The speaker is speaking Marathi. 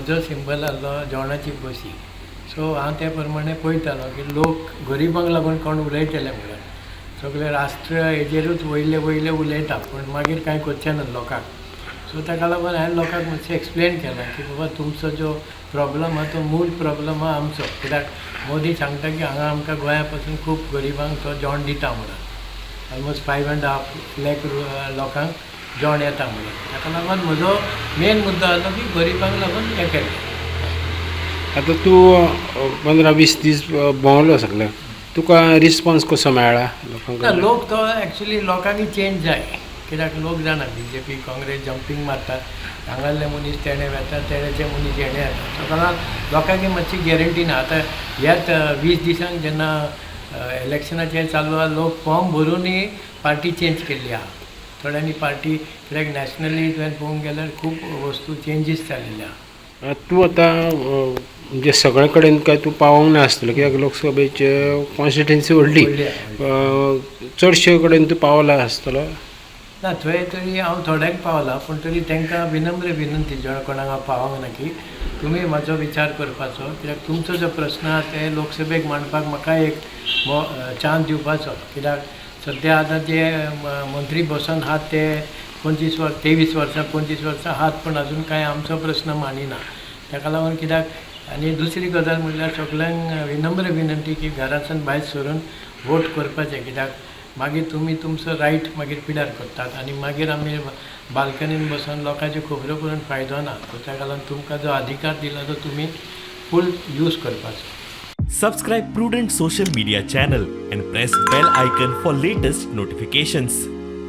म्हजो सिंबल आसलो जेवणाची बसी. सो हांव त्या प्रमाणे पळयतालो की लोक गरिबांक लागून कोण उलयतले म्हणून. सगळे राष्ट्र हेजेरूच वयले वयले उलयता पूण मागीर कांय करचें ना लोकांक. सो ताका लागून हांवें लोकांक मातशें एक्सप्लेन केलें की बाबा तुमचो जो प्रॉब्लम आहा तो मूळ प्रॉब्लम आहा आमचो. कित्याक मोदी सांगता की हांगा आमकां गोंया पासून खूब गरिबांक तो जेवण दिता म्हणून. ऑलमोस्ट 5.5 लाख लोकांक जेवण येता म्हणून. ताका लागून म्हजो मेन मुद्दो आसलो की गरिबांक लागून हें केलें. आतां तूं 15-20 दीस भोंवलो सगळ्याक, तुका रिस्पॉन्स कसो मेळ्ळा लोकांक? लोक तो एक्चुली लोकांनी चेंज जाय. कित्याक लोक जाणा BJP काँग्रेस जंपींग मारतात, हांगासले मनीस तेणे वेतात, तेणेचे मनीस हेणे येतात. ताका लागून लोकांची मातशी गॅरंटी ना. आतां ह्याच 20 दिसांक जेन्ना इलेक्शनाचें चालू आहा लोक फॉर्म भरूनय पार्टी चेंज केल्ली आहा. थोड्यांनी पार्टी कित्याक नॅशनली तुवें पळोवंक गेल्यार खूब वस्तू चेंजीस जाल्ले आहा. तूं आतां म्हणजे सगळे कडेन काय तूं पावोंक नासतलो, कित्याक लोकसभेचे कॉन्स्टिट्युन्सी व्हडली. चडशे कडेन तूं पावला आसतलो. ना थंय तरी हांव थोड्यांक पावला, पूण तरी तांकां विनम्र विनंती जेवण कोणाक हांव पावोंक ना की तुमी म्हाजो विचार करपाचो. कित्याक तुमचो जो प्रस्न आहा ते लोकसभेक मांडपाक म्हाका एक चान्स दिवपाचो. कित्याक सद्या आतां जे मंत्री बसून आहात ते 23 वर्सां 25 वर्सां आहात, पूण अजून कांय आमचो प्रस्न मांडिना. ताका लागून कित्याक आनी दुसरी गजाल म्हणल्यार सगळ्यांक विनम्र विनंती की घरांतल्यान भायर सरून वोट करपाचें. कित्याक मागीर तुमी तुमचो रायट मागीर पिड्यार करतात आनी मागीर आमी बाल्कनीन बसून लोकांच्यो खबरो करून फायदो ना. ताका लागून तुमकां जो अधिकार दिला तो तुमी फूल यूज करपाचो. Subscribe Prudent social media channel and press bell icon for latest notifications.